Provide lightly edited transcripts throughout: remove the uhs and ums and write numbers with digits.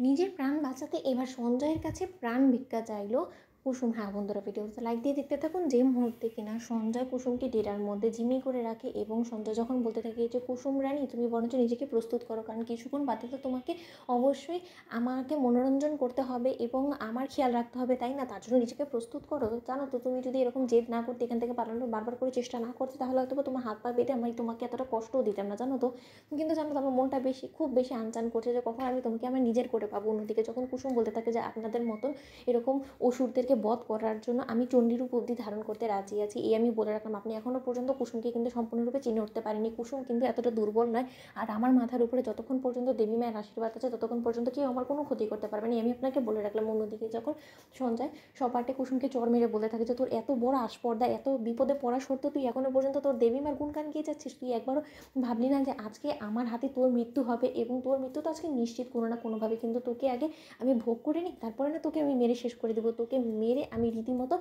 নিজের প্রাণ বাঁচাতে এবার সঞ্জয়ের কাছে প্রাণ ভিক্ষা চাইলো কুসুম। হ্যাঁ বন্ধুরা, ভিডিওতে লাইক দিয়ে দেখতে থাকুন। যে মুহূর্তে কিনা সঞ্জয় কুসুমকে ডেরার মধ্যে জিম্মি করে রাখে এবং সঞ্জয় যখন বলতে থাকে যে কুসুম রানী তুমি বরঞ্চ নিজেকে প্রস্তুত করো, কারণ কিছুক্ষণ বাদে তো তোমাকে অবশ্যই আমাকে মনোরঞ্জন করতে হবে এবং আমার খেয়াল রাখতে হবে, তাই না? তার জন্য নিজেকে প্রস্তুত করো। জানো তো তুমি যদি এরকম জেদ না করতে, এখান থেকে পালানোর বারবার করে চেষ্টা না করতে, তাহলে হয়তো তোমার হাত পা বেঁধে আমি তোমাকে এতটা কষ্টও দিতাম না, জানো তো। কিন্তু জানো তো আমার মনটা খুব বেশি আনচান করছে যে কখন আমি তোমাকে আমার নিজের করে পাবো। অন্যদিকে যখন কুসুম বলতে থাকে যে আপনাদের মতন এরকম অসুরদেরকে বধ করার জন্য আমি চণ্ডীরূপ অবধি ধারণ করতে রাজি আছি, এই আমি বলে রাখলাম। আপনি এখনও পর্যন্ত কুসুমকে কিন্তু সম্পূর্ণরূপে চিনে উঠতে পারেনি। কুসুম কিন্তু এতটা দুর্বল নয়। আর আমার মাথার উপরে যতক্ষণ পর্যন্ত দেবী মায়ের আশীর্বাদ আছে ততক্ষণ পর্যন্ত কেউ আমার কোনো ক্ষতি করতে পারবে না, আমি আপনাকে বলে রাখলাম। অন্যদিকে যখন সঞ্জয় সপাটে কুসুমকে চর মেরে বলে থাকে যে তোর এত বড় আস্পর্ধা, এত বিপদে পড়া সত্ত্বেও তুই এখনো পর্যন্ত তোর দেবী মার গুণগান গিয়ে যাচ্ছিস। তুই একবারও ভাবলি না যে আজকে আমার হাতে তোর মৃত্যু হবে এবং তোর মৃত্যু তো আজকে নিশ্চিত কোনো না কোনোভাবে, কিন্তু তোকে আগে আমি ভোগ করে নিই, তারপরে না তোকে আমি মেরে শেষ করে দেবো। তোকে মেরে আমি রীতিমতো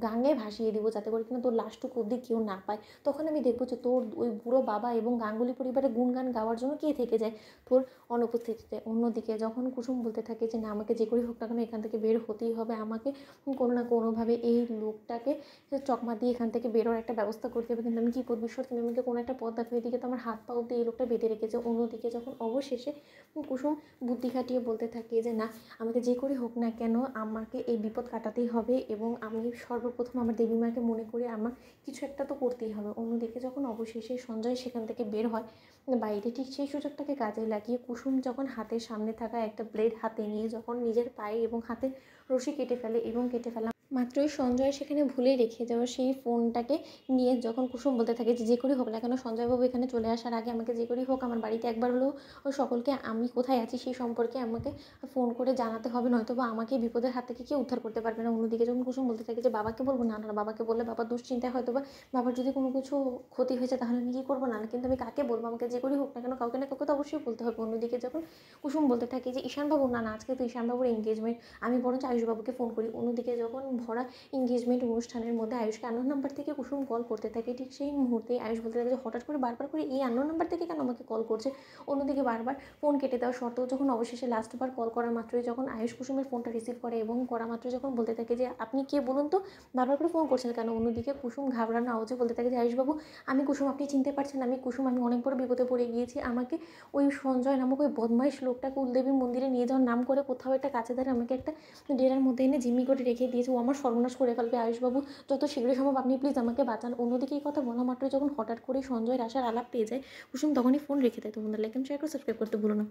গাঙে ভাসিয়ে দেবো, যাতে করে কিনা তোর লাশটুকু অবধি কেউ না পায়। তখন আমি দেখবো যে তোর ওই বুড়ো বাবা এবং গাঙ্গুলি পরিবারের গুণগান গাওয়ার জন্য কে থেকে যায় তোর অনুপস্থিতিতে। অন্যদিকে যখন কুসুম বলতে থাকে যে না, আমাকে যে করেই হোক না কেন এখান থেকে বের হতেই হবে, আমাকে কোনো না কোনোভাবে এই লোকটাকে চকমা দিয়ে এখান থেকে বেরোর একটা ব্যবস্থা করতে হবে, কিন্তু আমি কী করবো ঈশ্বর, তুমি আমাকে কোনো একটা পথ দেখো। এদিকে তো আমার হাত পা অবধি এই লোকটা বেঁধে রেখেছে। অন্যদিকে যখন অবশেষে কুসুম বুদ্ধি খাটিয়ে বলতে থাকে যে না, আমাকে যে করে হোক না কেন আমাকে এই বিপদ কাটাতেই হবে এবং আমি সর্বপ্রথম আমার দেবী মাকে মনে করে আমার কিছু একটা তো করতেই হবে। অন্যদিকে যখন অবশেষে সঞ্জয় সেখান থেকে বের হয় বাইরে, ঠিক সেই সুযোগটাকে কাজে লাগিয়ে কুসুম যখন হাতের সামনে থাকা একটা ব্লেড হাতে নিয়ে যখন নিজের পায়ে এবং হাতে রশি কেটে ফেলে এবং কেটে ফেলা মাত্রই সঞ্জয় সেখানে ভুলে রেখে যাওয়া সেই ফোনটাকে নিয়ে যখন কুসুম বলতে থাকে যে করেই হোক না কেন সঞ্জয়বাবু এখানে চলে আসার আগে আমাকে যে করেই হোক আমার বাড়িতে একবার হলেও সকলকে আমি কোথায় আছি সেই সম্পর্কে আমাকে ফোন করে জানাতে হবে, নয়তো বা আমাকে বিপদের হাত থেকে কেউ উদ্ধার করতে পারবে না। অন্যদিকে যখন কুসুম বলতে থাকে যে বাবাকে বলবো, না না বাবাকে বললে বাবার দুশ্চিন্তায় হয়তো বা বাবার যদি কোনো কিছু ক্ষতি হয়েছে তাহলে আমি কী করবো, না কিন্তু আমি কাকে বলবো, আমাকে যে করেই হোক না কেন কাউকে না কাউকে তো অবশ্যই বলতে হবে। অন্যদিকে যখন কুসুম বলতে থাকে যে ঈশানবাবু, না না আজকে তো ঈশানবাবুর এঙ্গেজমেন্ট, আমি বরঞ্চ আয়ুষবাবুকে ফোন করি। অন্যদিকে যখন ভরা এঙ্গেজমেন্ট অনুষ্ঠানের মধ্যে আয়ুষকে আননোন নাম্বার থেকে কুসুম কল করতে থাকে, ঠিক সেই মুহূর্তে আয়ুষ বলতে থাকে যে হঠাৎ করে বারবার করে এই আননোন নাম্বার থেকে কেন আমাকে কল করছে। অন্যদিকে বারবার ফোন কেটে দেওয়া সত্ত্বেও যখন অবশেষে লাস্টবার কল করা মাত্রই যখন আয়ুষ কুসুমের ফোনটা রিসিভ করে এবং করা মাত্রই যখন বলতে থাকে যে আপনি কে বলুন তো, বারবার করে ফোন করছেন কেন। অন্যদিকে কুসুম ঘাবড়ানো আওয়াজে বলতে থাকে যে আয়ুষবাবু আমি কুসুম, আপনি চিনতে পারছেন আমি কুসুম, আমি অনেক বড় বিপদে পড়ে গিয়েছি। আমাকে ওই সঞ্জয় নামক ওই বদমাইশ লোকটা কুলদেবীর মন্দিরে নিয়ে যাওয়ার নাম করে কোথাও একটা কাছে ধারে আমাকে একটা ডেরার মধ্যে এনে জিম্মি করে রেখে দিয়েছে, ও আমার সর্বনাশ করে ফেলবে। আয়ুষবাবু যত শীঘ্র সম্ভব আপনি প্লিজ আমাকে বাঁচান। অন্যদিকে এই কথা বলা মাত্রই যখন হঠাৎ করে সঞ্জয়ের আসার আলাপ পেয়ে যায় কুসুম তখনই ফোন রেখে দেয়। তো বন্ধুরা লাইক এন্ড শেয়ার করে সাবস্ক্রাইব করতে ভুলো না।